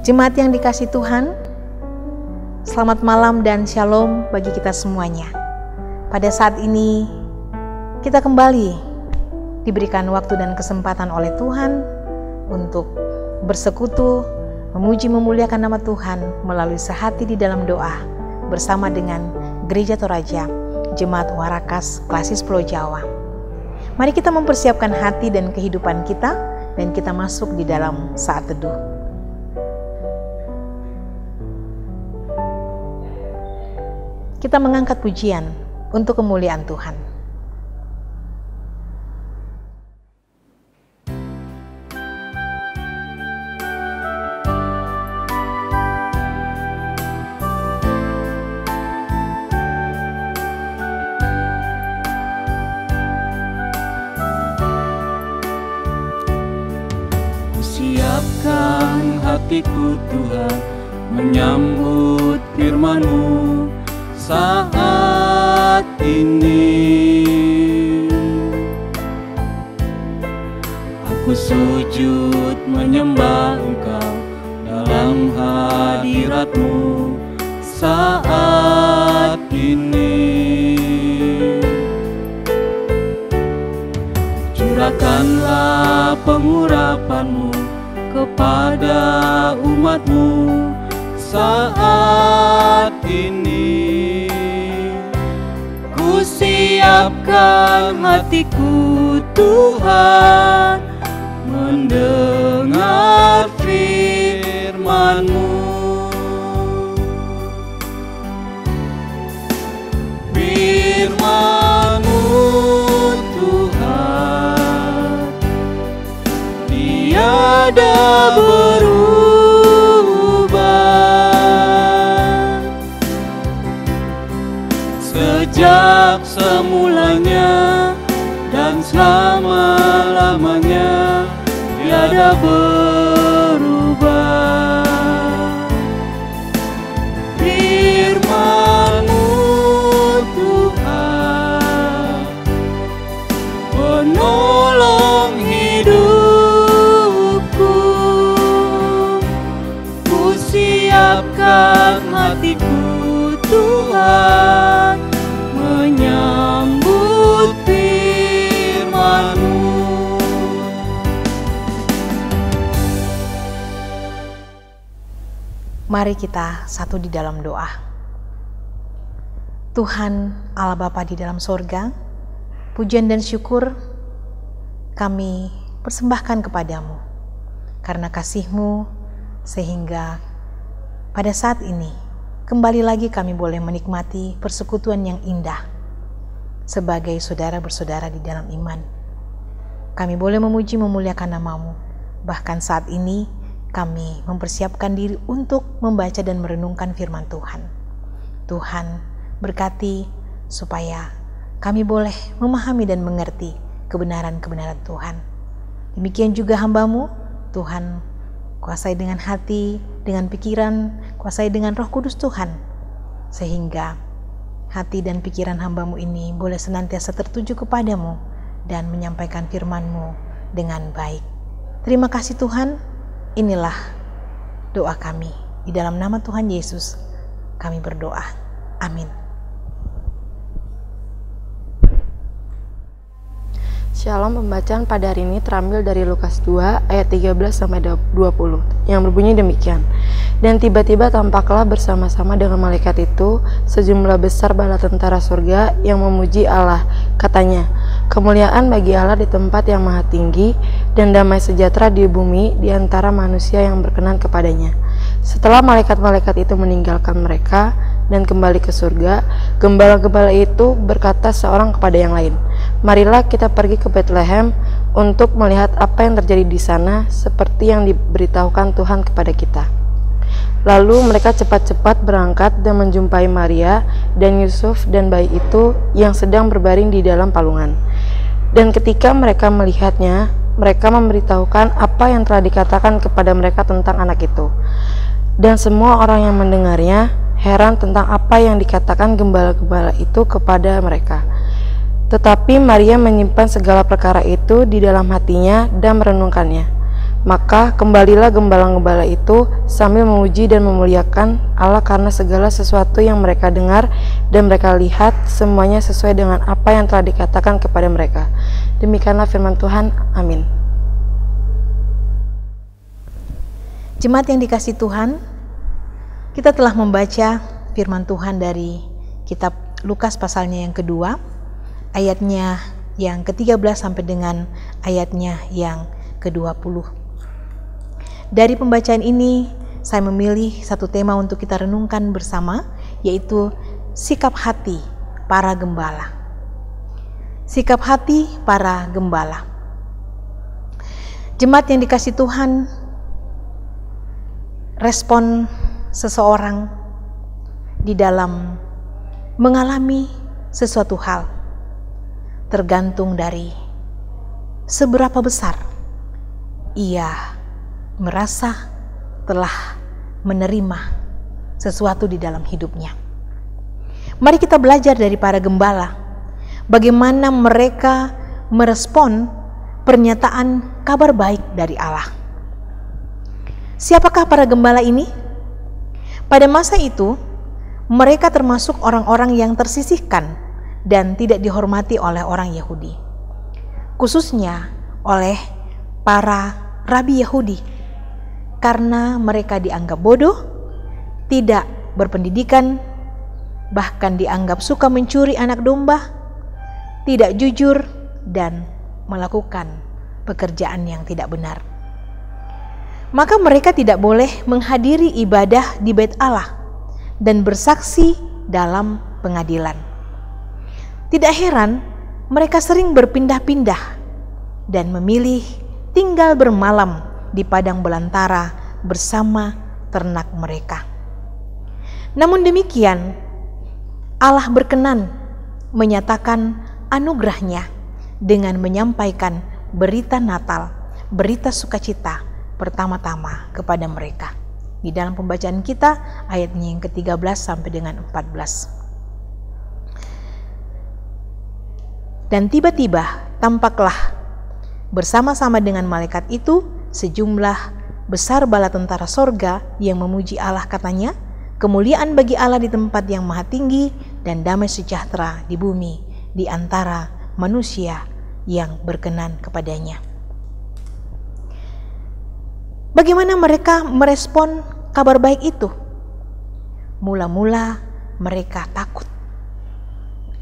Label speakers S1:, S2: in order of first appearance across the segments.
S1: Jemaat yang dikasihi Tuhan, selamat malam dan shalom bagi kita semuanya. Pada saat ini, kita kembali diberikan waktu dan kesempatan oleh Tuhan untuk bersekutu, memuji memuliakan nama Tuhan melalui sehati di dalam doa bersama dengan Gereja Toraja, Jemaat Warakas Klasis Pulau Jawa. Mari kita mempersiapkan hati dan kehidupan kita dan kita masuk di dalam saat teduh. Kita mengangkat pujian untuk kemuliaan Tuhan.
S2: Siapkan hatiku Tuhan menyambut firman-Mu saat ini. Aku sujud menyembah Engkau dalam hadirat-Mu saat ini. Curahkanlah pengurapan-Mu kepada umat-Mu saat ini. Ku siapkan hatiku Tuhan mendengar firman-Mu. Firman-Mu Tuhan tiada berubah, sejak semulanya dan selama-lamanya tiada berubah. Firman-Mu Tuhan penolong hidupku. Ku siapkan hatiku Tuhan menyambut firman-Mu.
S1: Mari kita satu di dalam doa. Tuhan Allah Bapa di dalam sorga, pujian dan syukur kami persembahkan kepadamu karena kasih-Mu, sehingga pada saat ini kembali lagi kami boleh menikmati persekutuan yang indah sebagai saudara bersaudara di dalam iman. Kami boleh memuji memuliakan nama-Mu. Bahkan saat ini kami mempersiapkan diri untuk membaca dan merenungkan firman Tuhan. Tuhan berkati supaya kami boleh memahami dan mengerti kebenaran-kebenaran Tuhan. Demikian juga hamba-Mu, Tuhan kuasai dengan hati, dengan pikiran, kuasai dengan Roh Kudus Tuhan, sehingga hati dan pikiran hamba-Mu ini boleh senantiasa tertuju kepadamu dan menyampaikan firman-Mu dengan baik. Terima kasih Tuhan, inilah doa kami. Di dalam nama Tuhan Yesus kami berdoa. Amin.
S3: Shalom, pembacaan pada hari ini terambil dari Lukas 2 ayat 13-20 yang berbunyi demikian. Dan tiba-tiba tampaklah bersama-sama dengan malaikat itu sejumlah besar bala tentara surga yang memuji Allah. Katanya, kemuliaan bagi Allah di tempat yang maha tinggi dan damai sejahtera di bumi di antara manusia yang berkenan kepadanya. Setelah malaikat-malaikat itu meninggalkan mereka dan kembali ke surga, gembala-gembala itu berkata seorang kepada yang lain, marilah kita pergi ke Bethlehem untuk melihat apa yang terjadi di sana seperti yang diberitahukan Tuhan kepada kita. Lalu mereka cepat-cepat berangkat dan menjumpai Maria dan Yusuf dan bayi itu yang sedang berbaring di dalam palungan. Dan ketika mereka melihatnya, mereka memberitahukan apa yang telah dikatakan kepada mereka tentang anak itu. Dan semua orang yang mendengarnya heran tentang apa yang dikatakan gembala-gembala itu kepada mereka. Tetapi Maria menyimpan segala perkara itu di dalam hatinya dan merenungkannya. Maka kembalilah gembala-gembala itu sambil memuji dan memuliakan Allah karena segala sesuatu yang mereka dengar dan mereka lihat semuanya sesuai dengan apa yang telah dikatakan kepada mereka. Demikianlah firman Tuhan. Amin.
S1: Jemaat yang dikasihi Tuhan, kita telah membaca firman Tuhan dari kitab Lukas pasalnya yang kedua, ayatnya yang ke-13 sampai dengan ayatnya yang ke-20. Dari pembacaan ini, saya memilih satu tema untuk kita renungkan bersama, yaitu sikap hati para gembala. Sikap hati para gembala. Jemaat yang dikasihi Tuhan, respon seseorang di dalam mengalami sesuatu hal tergantung dari seberapa besar ia merasa telah menerima sesuatu di dalam hidupnya. Mari kita belajar dari para gembala, bagaimana mereka merespon pernyataan kabar baik dari Allah. Siapakah para gembala ini? Pada masa itu, mereka termasuk orang-orang yang tersisihkan dan tidak dihormati oleh orang Yahudi, khususnya oleh para rabi Yahudi, karena mereka dianggap bodoh, tidak berpendidikan, bahkan dianggap suka mencuri anak domba, tidak jujur, dan melakukan pekerjaan yang tidak benar. Maka mereka tidak boleh menghadiri ibadah di Bait Allah dan bersaksi dalam pengadilan. Tidak heran mereka sering berpindah-pindah dan memilih tinggal bermalam di padang belantara bersama ternak mereka. Namun demikian, Allah berkenan menyatakan anugerahnya dengan menyampaikan berita Natal, berita sukacita pertama-tama kepada mereka. Di dalam pembacaan kita, ayatnya yang ke-13 sampai dengan 14. Dan tiba-tiba tampaklah bersama-sama dengan malaikat itu sejumlah besar bala tentara sorga yang memuji Allah, katanya, kemuliaan bagi Allah di tempat yang maha tinggi dan damai sejahtera di bumi di antara manusia yang berkenan kepadanya. Bagaimana mereka merespon kabar baik itu? Mula-mula mereka takut,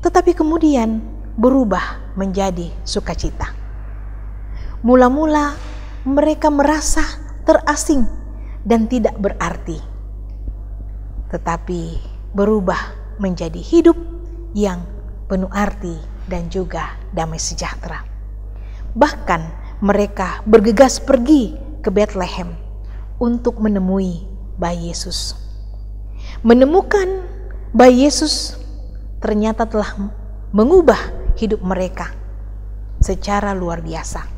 S1: tetapi kemudian berubah menjadi sukacita. Mula-mula mereka merasa terasing dan tidak berarti, tetapi berubah menjadi hidup yang penuh arti dan juga damai sejahtera. Bahkan mereka bergegas pergi ke Bethlehem untuk menemui bayi Yesus. Menemukan bayi Yesus ternyata telah mengubah hidup mereka secara luar biasa.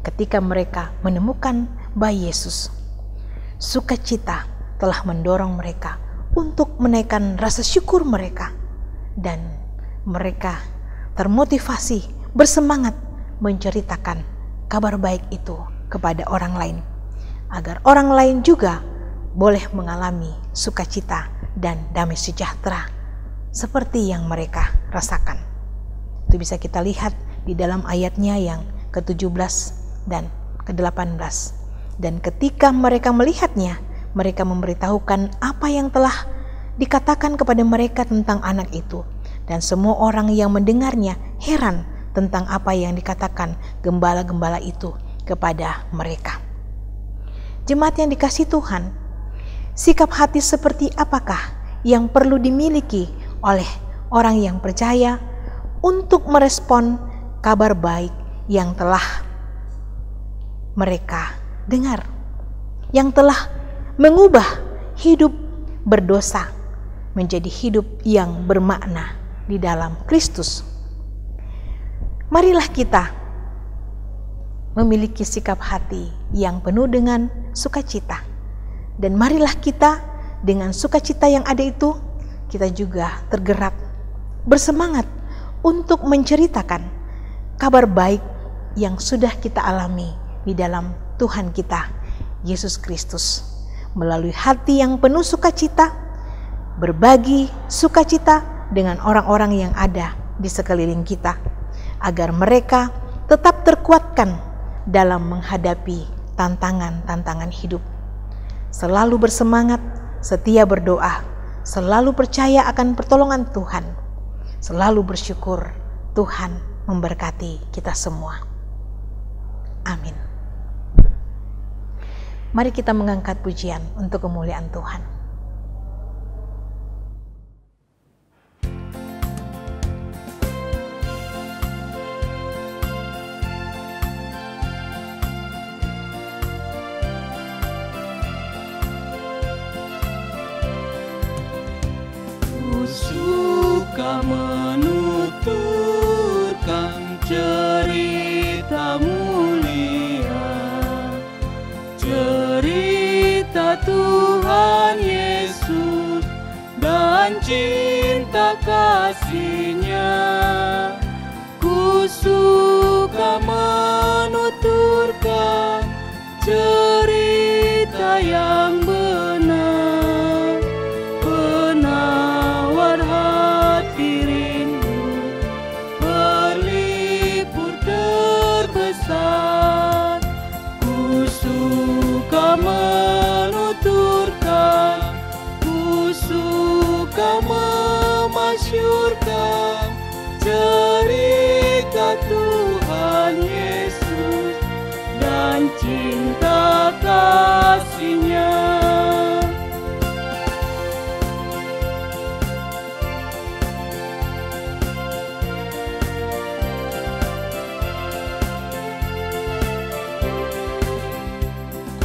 S1: Ketika mereka menemukan bayi Yesus, sukacita telah mendorong mereka untuk menaikkan rasa syukur mereka, dan mereka termotivasi bersemangat menceritakan kabar baik itu kepada orang lain, agar orang lain juga boleh mengalami sukacita dan damai sejahtera seperti yang mereka rasakan. Itu bisa kita lihat di dalam ayatnya yang ke-17 dan ke-18. Dan ketika mereka melihatnya, mereka memberitahukan apa yang telah dikatakan kepada mereka tentang anak itu. Dan semua orang yang mendengarnya heran tentang apa yang dikatakan gembala-gembala itu kepada mereka. Jemaat yang dikasihi Tuhan, sikap hati seperti apakah yang perlu dimiliki oleh orang yang percaya untuk merespon kabar baik yang telah mereka dengar, yang telah mengubah hidup berdosa menjadi hidup yang bermakna di dalam Kristus? Marilah kita memiliki sikap hati yang penuh dengan sukacita, dan marilah kita dengan sukacita yang ada itu, kita juga tergerak bersemangat untuk menceritakan kabar baik yang sudah kita alami di dalam Tuhan kita, Yesus Kristus. Melalui hati yang penuh sukacita, berbagi sukacita dengan orang-orang yang ada di sekeliling kita, agar mereka tetap terkuatkan dalam menghadapi tantangan-tantangan hidup. Selalu bersemangat, setia berdoa, selalu percaya akan pertolongan Tuhan, selalu bersyukur. Tuhan memberkati kita semua. Amin. Mari kita mengangkat pujian untuk kemuliaan Tuhan.
S2: Ku suka menuturkan cerita mulia, cerita Tuhan Yesus dan cinta kasih-Nya. Ku suka menuturkan cerita yang benar, penawar hati rindu, berlipur terbesan. Ku suka menuturkan, ku suka memasyurkan cerita Tuhan Yesus dan cinta kasih-Nya.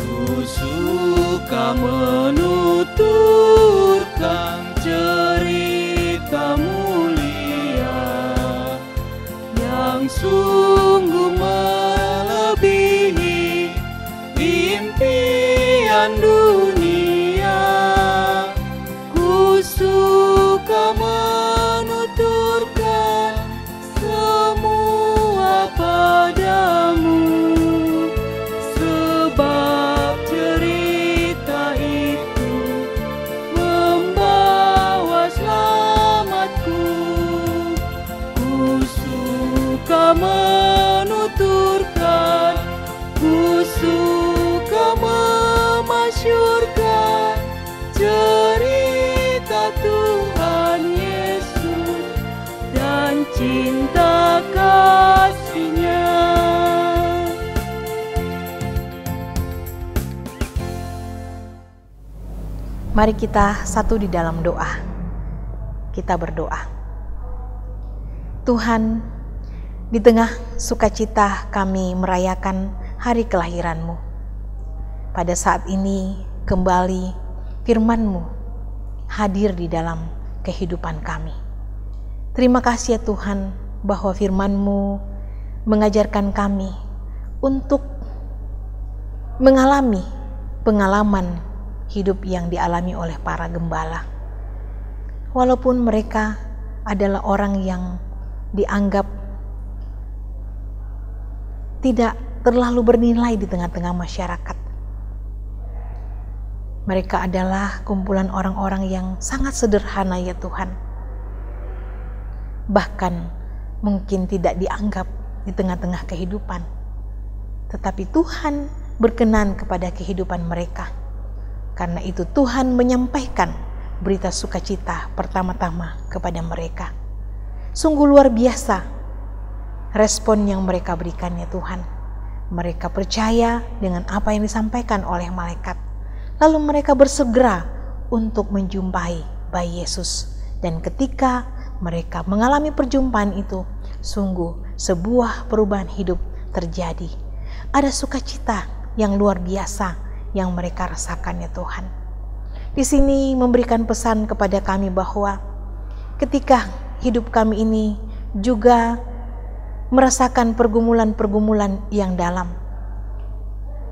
S2: Ku suka menuturkan cerita mulia yang sungguh melebihi impian dunia. Ku suka menuturkan semua padamu, sebab cerita itu membawa selamatku. Ku suka menuturkan, ku suka memasyurkan cerita Tuhan Yesus dan cinta kasih-Nya.
S1: Mari kita satu di dalam doa. Kita berdoa. Tuhan, di tengah sukacita kami merayakan hari kelahiran-Mu. Pada saat ini kembali firman-Mu hadir di dalam kehidupan kami. Terima kasih ya Tuhan bahwa firman-Mu mengajarkan kami untuk mengalami pengalaman hidup yang dialami oleh para gembala. Walaupun mereka adalah orang yang dianggap tidak terlalu bernilai di tengah-tengah masyarakat. Mereka adalah kumpulan orang-orang yang sangat sederhana ya Tuhan. Bahkan mungkin tidak dianggap di tengah-tengah kehidupan. Tetapi Tuhan berkenan kepada kehidupan mereka. Karena itu Tuhan menyampaikan berita sukacita pertama-tama kepada mereka. Sungguh luar biasa respon yang mereka berikan ya Tuhan. Mereka percaya dengan apa yang disampaikan oleh malaikat. Lalu mereka bersegera untuk menjumpai bayi Yesus. Dan ketika mereka mengalami perjumpaan itu, sungguh sebuah perubahan hidup terjadi. Ada sukacita yang luar biasa yang mereka rasakan ya Tuhan. Di sini memberikan pesan kepada kami bahwa ketika hidup kami ini juga merasakan pergumulan-pergumulan yang dalam,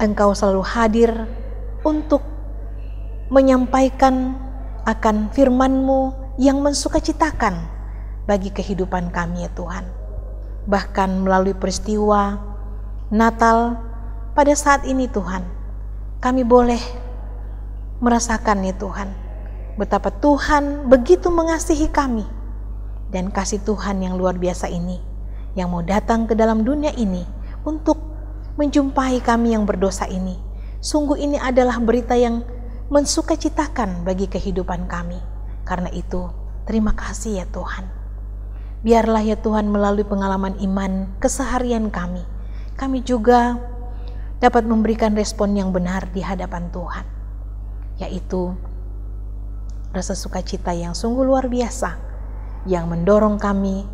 S1: Engkau selalu hadir untuk menyampaikan akan firman-Mu yang mensukacitakan bagi kehidupan kami ya Tuhan. Bahkan melalui peristiwa Natal pada saat ini Tuhan, kami boleh merasakan ya Tuhan, betapa Tuhan begitu mengasihi kami. Dan kasih Tuhan yang luar biasa ini, yang mau datang ke dalam dunia ini untuk menjumpai kami yang berdosa ini. Sungguh ini adalah berita yang mensukacitakan bagi kehidupan kami. Karena itu, terima kasih ya Tuhan. Biarlah ya Tuhan melalui pengalaman iman keseharian kami juga dapat memberikan respon yang benar di hadapan Tuhan, yaitu rasa sukacita yang sungguh luar biasa yang mendorong kami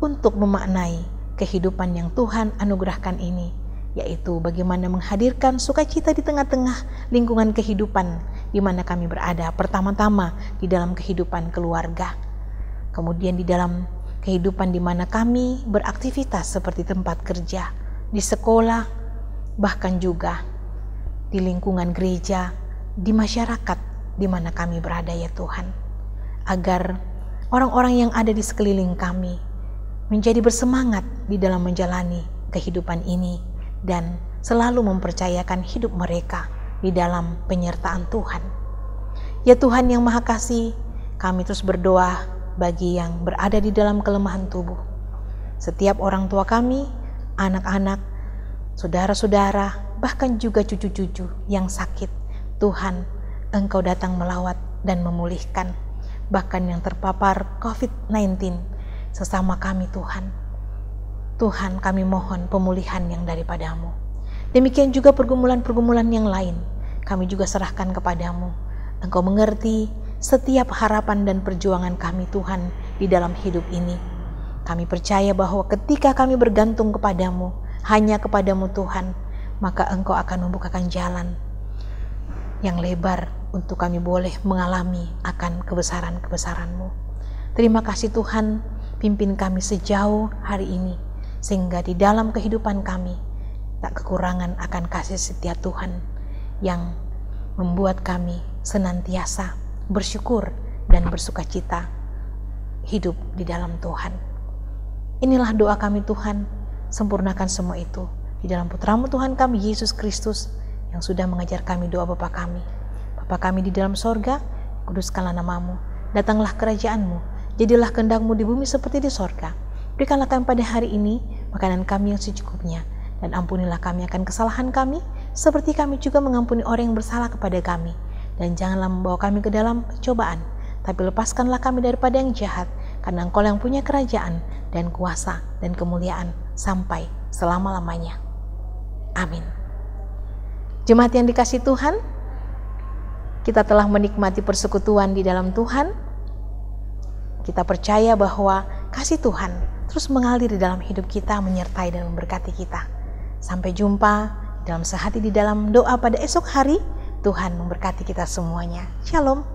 S1: untuk memaknai kehidupan yang Tuhan anugerahkan ini, yaitu bagaimana menghadirkan sukacita di tengah-tengah lingkungan kehidupan di mana kami berada. Pertama-tama di dalam kehidupan keluarga, kemudian di dalam kehidupan di mana kami beraktivitas seperti tempat kerja, di sekolah, bahkan juga di lingkungan gereja, di masyarakat di mana kami berada ya Tuhan. Agar orang-orang yang ada di sekeliling kami menjadi bersemangat di dalam menjalani kehidupan ini dan selalu mempercayakan hidup mereka di dalam penyertaan Tuhan. Ya Tuhan yang Maha Kasih, kami terus berdoa bagi yang berada di dalam kelemahan tubuh. Setiap orang tua kami, anak-anak, saudara-saudara, bahkan juga cucu-cucu yang sakit, Tuhan, Engkau datang melawat dan memulihkan. Bahkan yang terpapar COVID-19 sesama kami Tuhan. Tuhan, kami mohon pemulihan yang daripadamu. Demikian juga pergumulan-pergumulan yang lain, kami juga serahkan kepadamu. Engkau mengerti setiap harapan dan perjuangan kami Tuhan di dalam hidup ini. Kami percaya bahwa ketika kami bergantung kepadamu, hanya kepadamu Tuhan, maka Engkau akan membukakan jalan yang lebar untuk kami boleh mengalami akan kebesaran-kebesaran-Mu. Terima kasih Tuhan, pimpin kami sejauh hari ini, sehingga di dalam kehidupan kami tak kekurangan akan kasih setia Tuhan yang membuat kami senantiasa bersyukur dan bersukacita hidup di dalam Tuhan. Inilah doa kami Tuhan, sempurnakan semua itu di dalam Putra-Mu Tuhan kami Yesus Kristus yang sudah mengajar kami doa Bapa kami. Bapa kami di dalam sorga, kuduskanlah nama-Mu, datanglah kerajaan-Mu, jadilah kehendak-Mu di bumi seperti di sorga. Berikanlah kami pada hari ini makanan kami yang secukupnya, dan ampunilah kami akan kesalahan kami, seperti kami juga mengampuni orang yang bersalah kepada kami. Dan janganlah membawa kami ke dalam pencobaan, tapi lepaskanlah kami daripada yang jahat, karena Engkau yang punya kerajaan dan kuasa dan kemuliaan sampai selama-lamanya. Amin. Jemaat yang dikasihi Tuhan, kita telah menikmati persekutuan di dalam Tuhan. Kita percaya bahwa kasih Tuhan terus mengalir di dalam hidup kita, menyertai dan memberkati kita. Sampai jumpa dalam sehati di dalam doa pada esok hari. Tuhan memberkati kita semuanya. Shalom.